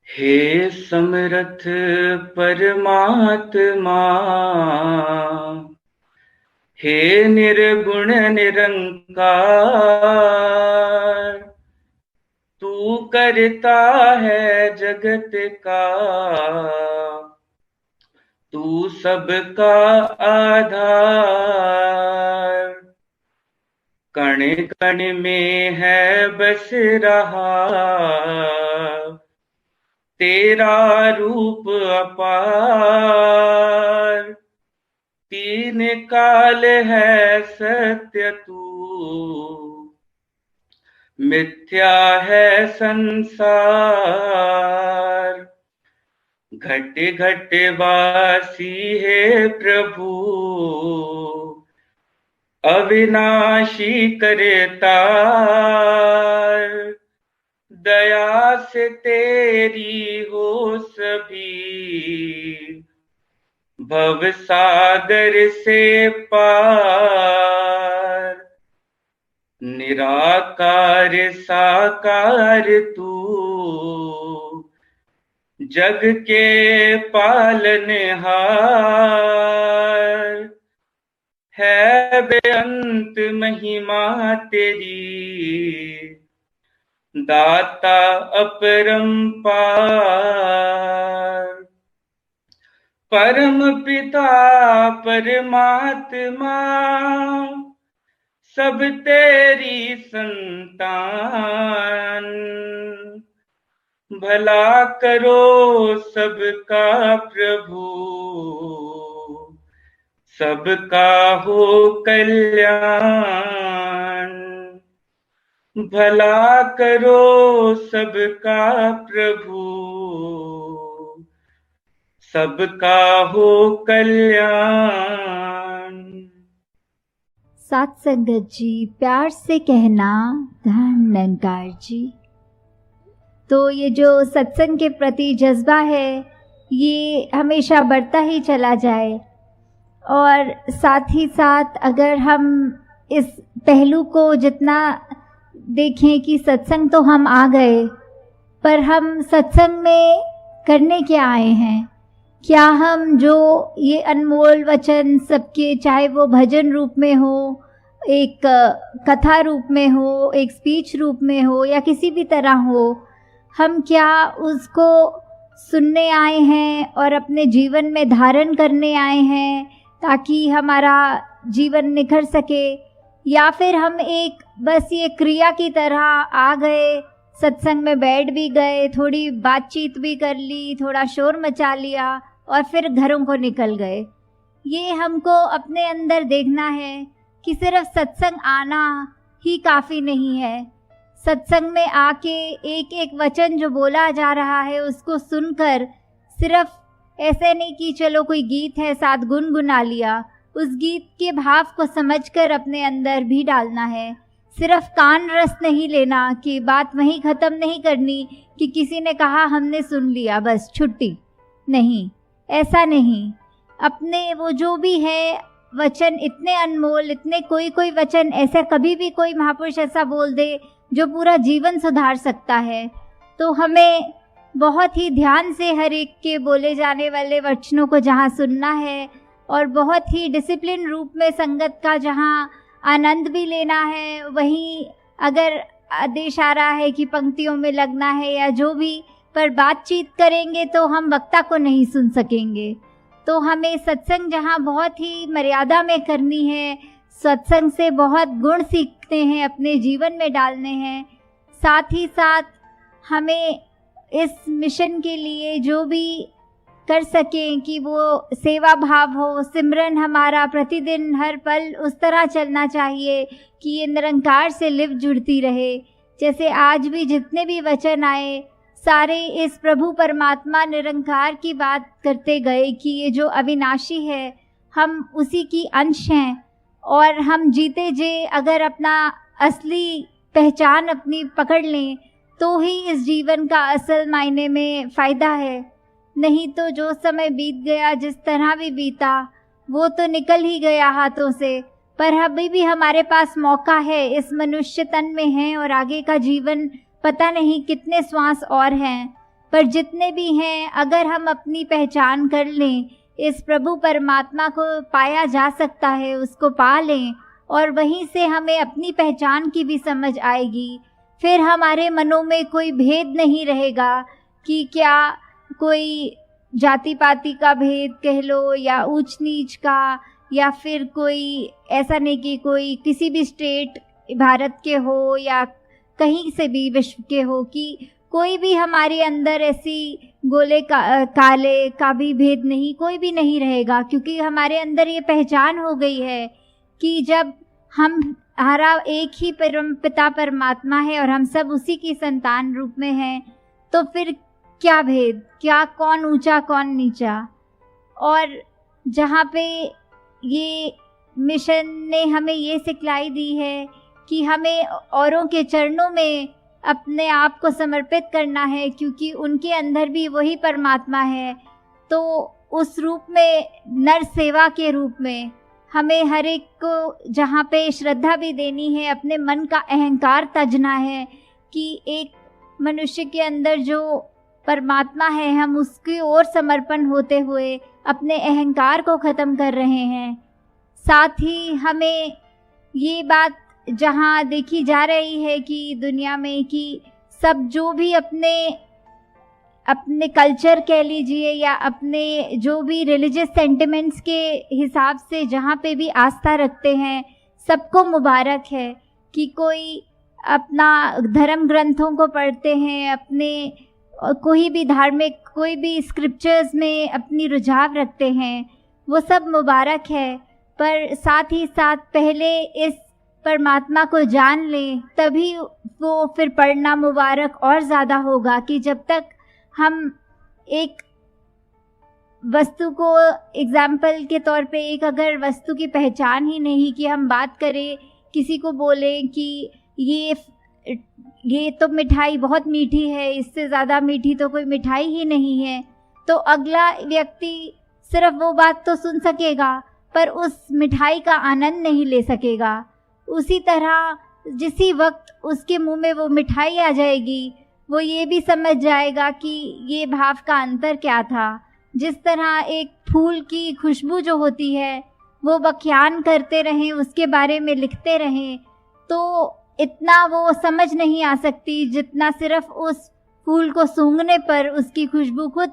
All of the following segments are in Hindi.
हे समर्थ परमात्मा, हे निर्गुण निरंकार, तू करता है जगत का, तू सबका आधार। कण कण में है बस रहा तेरा रूप अपार। तीन काल है सत्य तू, मिथ्या है संसार। घट घट वासी है प्रभु, अविनाशी करतार। दया से तेरी हो सभी, भव सागर से पार। निराकार साकार तू, जग के पालनहार। है बेअंत महिमा तेरी, दाता अपरंपार। परम पिता परमात्मा, सब तेरी संतान। भला करो सबका प्रभु, सबका हो कल्याण। भला करो सबका प्रभु, सबका हो कल्याण। साथ संगत जी, प्यार से कहना धन निरंकार जी। तो ये जो सत्संग के प्रति जज्बा है, ये हमेशा बढ़ता ही चला जाए। और साथ ही साथ अगर हम इस पहलू को जितना देखें कि सत्संग तो हम आ गए, पर हम सत्संग में करने क्या आए हैं? क्या हम जो ये अनमोल वचन सबके, चाहे वो भजन रूप में हो, एक कथा रूप में हो, एक स्पीच रूप में हो, या किसी भी तरह हो, हम क्या उसको सुनने आए हैं और अपने जीवन में धारण करने आए हैं ताकि हमारा जीवन निखर सके? या फिर हम एक बस ये क्रिया की तरह आ गए, सत्संग में बैठ भी गए, थोड़ी बातचीत भी कर ली, थोड़ा शोर मचा लिया और फिर घरों को निकल गए? ये हमको अपने अंदर देखना है कि सिर्फ सत्संग आना ही काफ़ी नहीं है। सत्संग में आके एक एक वचन जो बोला जा रहा है उसको सुनकर सिर्फ ऐसे नहीं कि चलो कोई गीत है साथ गुनगुना लिया, उस गीत के भाव को समझकर अपने अंदर भी डालना है। सिर्फ कान रस नहीं लेना कि बात वहीं ख़त्म नहीं करनी कि किसी ने कहा हमने सुन लिया बस छुट्टी, नहीं, ऐसा नहीं। अपने वो जो भी है वचन इतने अनमोल, इतने कोई वचन ऐसे कभी भी कोई महापुरुष ऐसा बोल दे जो पूरा जीवन सुधार सकता है, तो हमें बहुत ही ध्यान से हर एक के बोले जाने वाले वचनों को जहाँ सुनना है और बहुत ही डिसिप्लिन रूप में संगत का जहाँ आनंद भी लेना है, वहीं अगर आदेश आ रहा है कि पंक्तियों में लगना है या जो भी, पर बातचीत करेंगे तो हम वक्ता को नहीं सुन सकेंगे। तो हमें सत्संग जहाँ बहुत ही मर्यादा में करनी है, सत्संग से बहुत गुण सीखते हैं, अपने जीवन में डालने हैं। साथ ही साथ हमें इस मिशन के लिए जो भी कर सकें कि वो सेवा भाव हो, सिमरन हमारा प्रतिदिन हर पल उस तरह चलना चाहिए कि ये निरंकार से लिव जुड़ती रहे। जैसे आज भी जितने भी वचन आए सारे इस प्रभु परमात्मा निरंकार की बात करते गए कि ये जो अविनाशी है हम उसी की अंश हैं, और हम जीते जे अगर अपना असली पहचान अपनी पकड़ लें तो ही इस जीवन का असल मायने में फ़ायदा है। नहीं तो जो समय बीत गया, जिस तरह भी बीता, वो तो निकल ही गया हाथों से। पर अभी भी हमारे पास मौका है, इस मनुष्य तन में है और आगे का जीवन पता नहीं कितने श्वास और हैं। पर जितने भी हैं, अगर हम अपनी पहचान कर लें, इस प्रभु परमात्मा को पाया जा सकता है, उसको पा लें और वहीं से हमें अपनी पहचान की भी समझ आएगी। फिर हमारे मनों में कोई भेद नहीं रहेगा कि क्या कोई जाति पाति का भेद कह लो या ऊंच नीच का, या फिर कोई ऐसा नहीं कि कोई किसी भी स्टेट भारत के हो या कहीं से भी विश्व के हो, कि कोई भी हमारे अंदर ऐसी गोले काले का भी भेद नहीं, कोई भी नहीं रहेगा, क्योंकि हमारे अंदर ये पहचान हो गई है कि जब हमारा एक ही परम पिता परमात्मा है और हम सब उसी की संतान रूप में हैं, तो फिर क्या भेद, क्या कौन ऊंचा कौन नीचा। और जहाँ पे ये मिशन ने हमें ये सिखलाई दी है कि हमें औरों के चरणों में अपने आप को समर्पित करना है, क्योंकि उनके अंदर भी वही परमात्मा है। तो उस रूप में, नर सेवा के रूप में, हमें हर एक को जहाँ पे श्रद्धा भी देनी है, अपने मन का अहंकार तजना है कि एक मनुष्य के अंदर जो परमात्मा है, हम उसकी ओर समर्पण होते हुए अपने अहंकार को ख़त्म कर रहे हैं। साथ ही हमें ये बात जहाँ देखी जा रही है कि दुनिया में कि सब जो भी अपने कल्चर कह लीजिए या अपने जो भी रिलीजियस सेंटिमेंट्स के हिसाब से जहाँ पे भी आस्था रखते हैं, सबको मुबारक है कि कोई अपना धर्म ग्रंथों को पढ़ते हैं, अपने कोई भी धार्मिक, कोई भी स्क्रिप्चर्स में अपनी रुझाव रखते हैं, वो सब मुबारक है। पर साथ ही साथ पहले इस परमात्मा को जान लें, तभी वो फिर पढ़ना मुबारक और ज़्यादा होगा। कि जब तक हम एक वस्तु को एग्जाम्पल के तौर पे, एक अगर वस्तु की पहचान ही नहीं, कि हम बात करें, किसी को बोलें कि ये तो मिठाई बहुत मीठी है, इससे ज़्यादा मीठी तो कोई मिठाई ही नहीं है, तो अगला व्यक्ति सिर्फ वो बात तो सुन सकेगा पर उस मिठाई का आनंद नहीं ले सकेगा। उसी तरह जिसी वक्त उसके मुंह में वो मिठाई आ जाएगी, वो ये भी समझ जाएगा कि ये भाव का अंतर क्या था। जिस तरह एक फूल की खुशबू जो होती है, वो बख्यान करते रहें, उसके बारे में लिखते रहें, तो इतना वो समझ नहीं आ सकती जितना सिर्फ उस फूल को सूंघने पर उसकी खुशबू खुद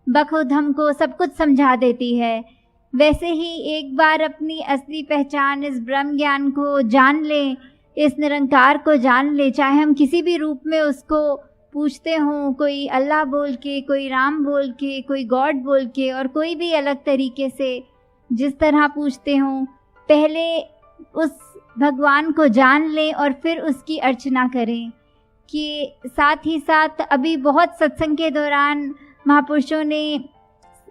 बखुद हमको सब कुछ समझा देती है। वैसे ही एक बार अपनी असली पहचान, इस ब्रह्म ज्ञान को जान लें, इस निरंकार को जान लें, चाहे हम किसी भी रूप में उसको पूछते हों, कोई अल्लाह बोल के, कोई राम बोल के, कोई गॉड बोल के, और कोई भी अलग तरीके से जिस तरह पूछते हों, पहले उस भगवान को जान लें और फिर उसकी अर्चना करें। कि साथ ही साथ अभी बहुत सत्संग के दौरान महापुरुषों ने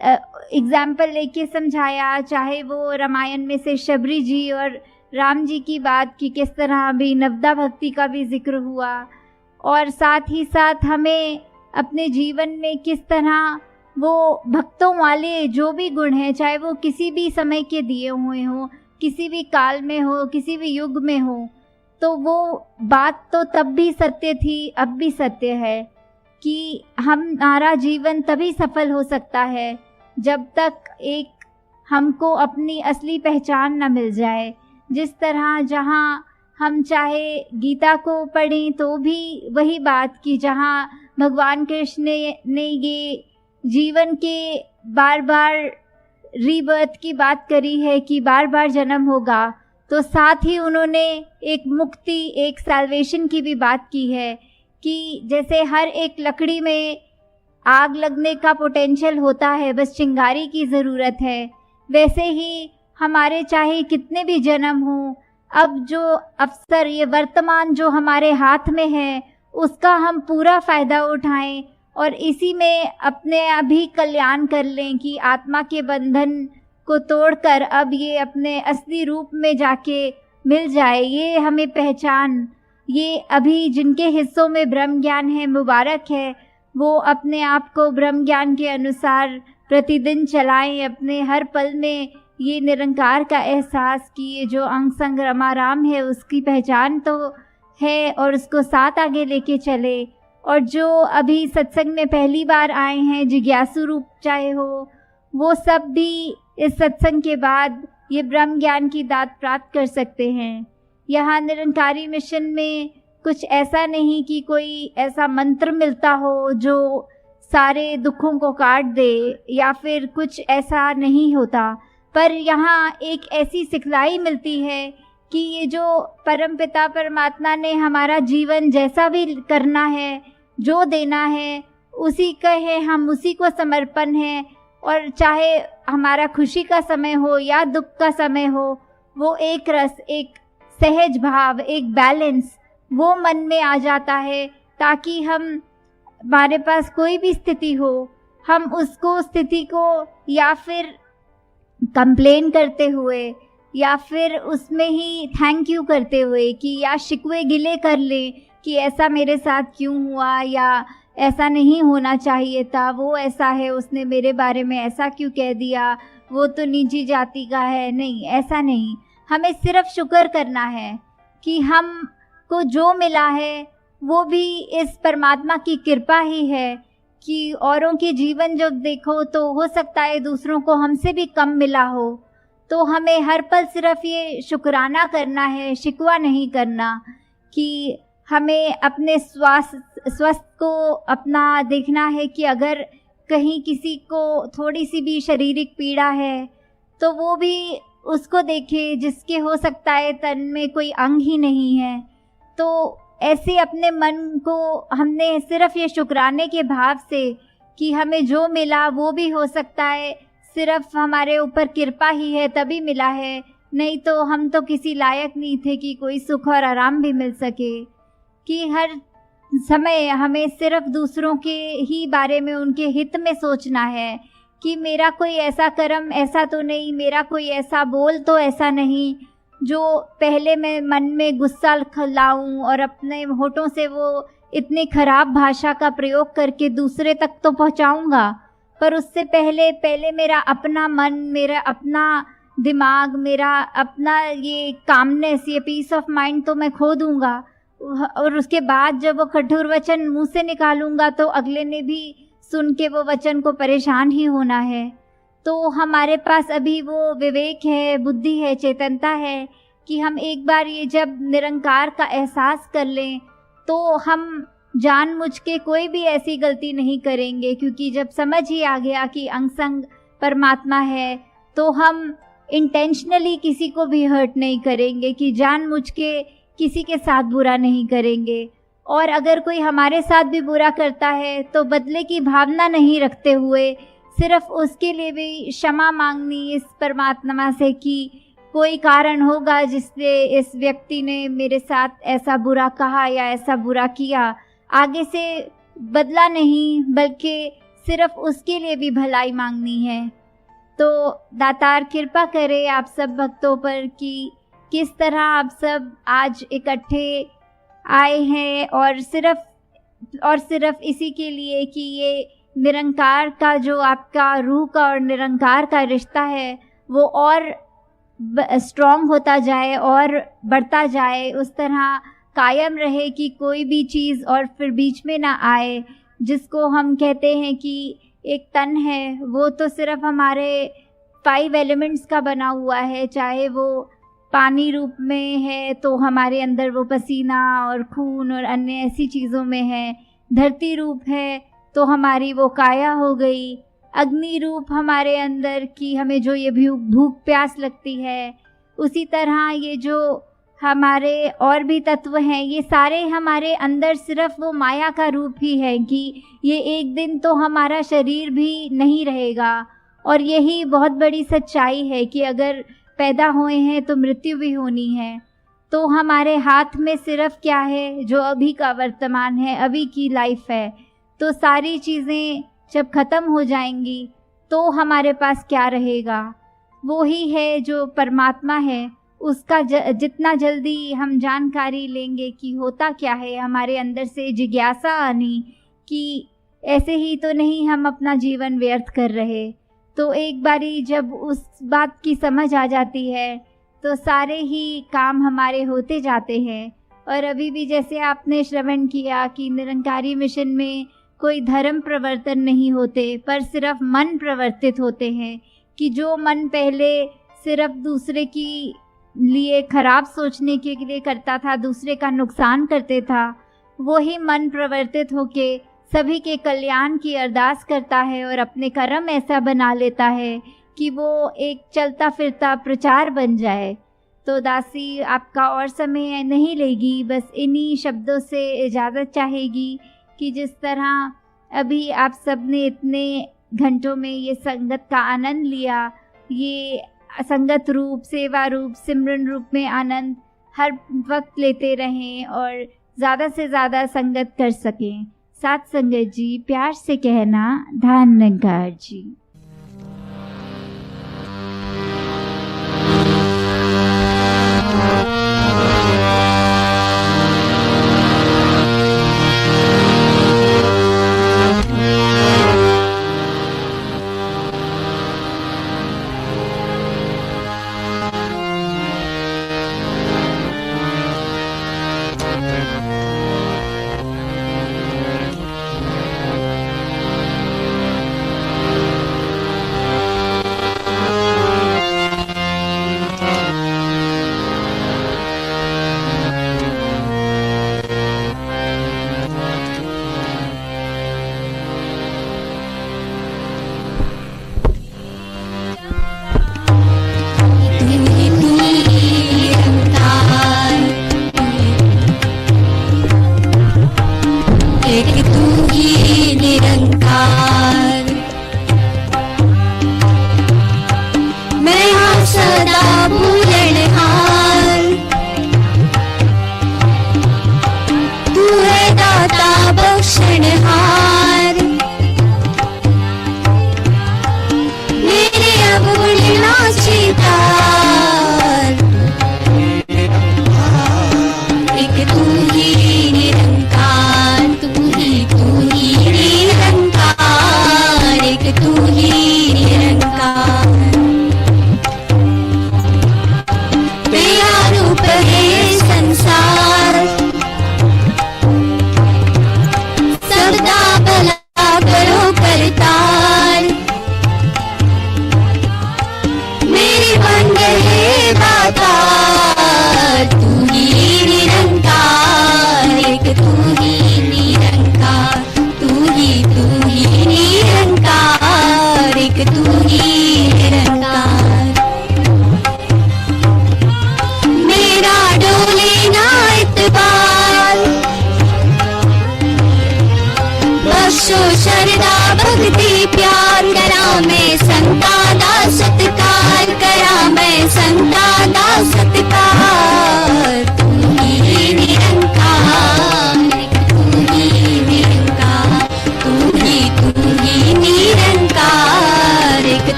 एग्जाम्पल लेके समझाया, चाहे वो रामायण में से शबरी जी और राम जी की बात की, किस तरह अभी नवदा भक्ति का भी जिक्र हुआ, और साथ ही साथ हमें अपने जीवन में किस तरह वो भक्तों वाले जो भी गुण हैं, चाहे वो किसी भी समय के दिए हुए हों, किसी भी काल में हो, किसी भी युग में हो, तो वो बात तो तब भी सत्य थी, अब भी सत्य है कि हमारा जीवन तभी सफल हो सकता है जब तक एक हमको अपनी असली पहचान न मिल जाए। जिस तरह जहाँ हम चाहे गीता को पढ़ें तो भी वही बात की, जहाँ भगवान कृष्ण ने ये जीवन के बार बार रीबर्थ की बात करी है कि बार बार जन्म होगा, तो साथ ही उन्होंने एक मुक्ति, एक सैल्वेशन की भी बात की है कि जैसे हर एक लकड़ी में आग लगने का पोटेंशियल होता है, बस चिंगारी की ज़रूरत है, वैसे ही हमारे चाहे कितने भी जन्म हों, अब जो अवसर, ये वर्तमान जो हमारे हाथ में है, उसका हम पूरा फ़ायदा उठाएं और इसी में अपने अभी कल्याण कर लें कि आत्मा के बंधन को तोड़कर अब ये अपने असली रूप में जाके मिल जाए। ये हमें पहचान, ये अभी जिनके हिस्सों में ब्रह्म ज्ञान है, मुबारक है, वो अपने आप को ब्रह्म ज्ञान के अनुसार प्रतिदिन चलाएं, अपने हर पल में ये निरंकार का एहसास कि ये जो अंग संग रमाराम है उसकी पहचान तो है और उसको साथ आगे लेके चले। और जो अभी सत्संग में पहली बार आए हैं, जिज्ञासु रूप चाहे हो, वो सब भी इस सत्संग के बाद ये ब्रह्म ज्ञान की दात प्राप्त कर सकते हैं। यहाँ निरंकारी मिशन में कुछ ऐसा नहीं कि कोई ऐसा मंत्र मिलता हो जो सारे दुखों को काट दे, या फिर कुछ ऐसा नहीं होता, पर यहाँ एक ऐसी सिखलाई मिलती है कि ये जो परमपिता परमात्मा ने हमारा जीवन जैसा भी करना है, जो देना है, उसी का है, हम उसी को समर्पण है। और चाहे हमारा खुशी का समय हो या दुख का समय हो, वो एक रस, एक सहज भाव, एक बैलेंस वो मन में आ जाता है, ताकि हमारे पास कोई भी स्थिति हो, हम उसको स्थिति को या फिर कंप्लेन करते हुए या फिर उसमें ही थैंक यू करते हुए कि या शिकवे गिले कर ले कि ऐसा मेरे साथ क्यों हुआ, या ऐसा नहीं होना चाहिए था, वो ऐसा है, उसने मेरे बारे में ऐसा क्यों कह दिया, वो तो नीची जाति का है। नहीं, ऐसा नहीं, हमें सिर्फ शुक्र करना है कि हमको जो मिला है वो भी इस परमात्मा की कृपा ही है। कि औरों के जीवन जब देखो तो हो सकता है दूसरों को हमसे भी कम मिला हो, तो हमें हर पल सिर्फ ये शुक्राना करना है, शिकवा नहीं करना। कि हमें अपने स्वास्थ्य को अपना देखना है कि अगर कहीं किसी को थोड़ी सी भी शारीरिक पीड़ा है तो वो भी उसको देखे, जिसके हो सकता है तन में कोई अंग ही नहीं है। तो ऐसे अपने मन को हमने सिर्फ ये शुक्राने के भाव से कि हमें जो मिला वो भी हो सकता है सिर्फ हमारे ऊपर कृपा ही है तभी मिला है, नहीं तो हम तो किसी लायक नहीं थे कि कोई सुख और आराम भी मिल सके। कि हर समय हमें सिर्फ दूसरों के ही बारे में, उनके हित में सोचना है कि मेरा कोई ऐसा कर्म ऐसा तो नहीं, मेरा कोई ऐसा बोल तो ऐसा नहीं जो पहले मैं मन में गुस्सा लाऊं और अपने होठों से वो इतनी खराब भाषा का प्रयोग करके दूसरे तक तो पहुंचाऊंगा, पर उससे पहले मेरा अपना मन, मेरा अपना दिमाग, मेरा अपना ये कामनेस, ये पीस ऑफ माइंड तो मैं खो दूंगा। और उसके बाद जब वो कठोर वचन मुंह से निकालूंगा तो अगले ने भी सुन के वो वचन को परेशान ही होना है। तो हमारे पास अभी वो विवेक है, बुद्धि है, चेतनता है कि हम एक बार ये जब निरंकार का एहसास कर लें तो हम जानबूझ के कोई भी ऐसी गलती नहीं करेंगे, क्योंकि जब समझ ही आ गया कि अंग संग परमात्मा है तो हम इंटेंशनली किसी को भी हर्ट नहीं करेंगे, कि जानबूझ के किसी के साथ बुरा नहीं करेंगे। और अगर कोई हमारे साथ भी बुरा करता है तो बदले की भावना नहीं रखते हुए सिर्फ उसके लिए भी क्षमा मांगनी इस परमात्मा से कि कोई कारण होगा जिससे इस व्यक्ति ने मेरे साथ ऐसा बुरा कहा या ऐसा बुरा किया, आगे से बदला नहीं बल्कि सिर्फ उसके लिए भी भलाई मांगनी है। तो दातार कृपा करे आप सब भक्तों पर कि किस तरह आप सब आज इकट्ठे आए हैं और सिर्फ इसी के लिए कि ये निरंकार का जो आपका रूह का और निरंकार का रिश्ता है वो और स्ट्रॉन्ग होता जाए और बढ़ता जाए, उस तरह कायम रहे कि कोई भी चीज़ और फिर बीच में ना आए। जिसको हम कहते हैं कि एक तन है वो तो सिर्फ हमारे 5 एलिमेंट्स का बना हुआ है, चाहे वो पानी रूप में है तो हमारे अंदर वो पसीना और खून और अन्य ऐसी चीज़ों में है, धरती रूप है तो हमारी वो काया हो गई, अग्नि रूप हमारे अंदर की हमें जो ये भूख प्यास लगती है, उसी तरह ये जो हमारे और भी तत्व हैं ये सारे हमारे अंदर सिर्फ वो माया का रूप ही है कि ये एक दिन तो हमारा शरीर भी नहीं रहेगा। और यही बहुत बड़ी सच्चाई है कि अगर पैदा हुए हैं तो मृत्यु भी होनी है। तो हमारे हाथ में सिर्फ क्या है, जो अभी का वर्तमान है, अभी की लाइफ है। तो सारी चीज़ें जब ख़त्म हो जाएंगी तो हमारे पास क्या रहेगा, वो ही है जो परमात्मा है। उसका जितना जल्दी हम जानकारी लेंगे कि होता क्या है, हमारे अंदर से जिज्ञासा आनी कि ऐसे ही तो नहीं हम अपना जीवन व्यर्थ कर रहे, तो एक बारी जब उस बात की समझ आ जाती है तो सारे ही काम हमारे होते जाते हैं और अभी भी जैसे आपने श्रवण किया कि निरंकारी मिशन में कोई धर्म प्रवर्तन नहीं होते, पर सिर्फ मन प्रवर्तित होते हैं, कि जो मन पहले सिर्फ दूसरे की लिए खराब सोचने के लिए करता था, दूसरे का नुकसान करते था, वो ही मन प्रवर्तित होके सभी के कल्याण की अरदास करता है और अपने कर्म ऐसा बना लेता है कि वो एक चलता फिरता प्रचार बन जाए। तो दासी आपका और समय नहीं लेगी, बस इन्हीं शब्दों से इजाज़त चाहेगी कि जिस तरह अभी आप सब ने इतने घंटों में ये संगत का आनंद लिया, ये संगत रूप, सेवा रूप, सिमरन रूप में आनंद हर वक्त लेते रहें और ज़्यादा से ज़्यादा संगत कर सकें। साथ संगत जी, प्यार से कहना धन निरंकार जी।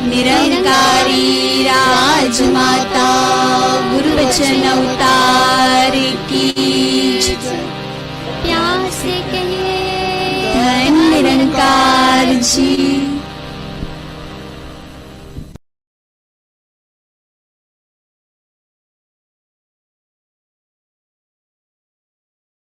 निरंकारी राजमाता गुरु वचन अवतार की प्यार से कहिए धन निरंकार जी।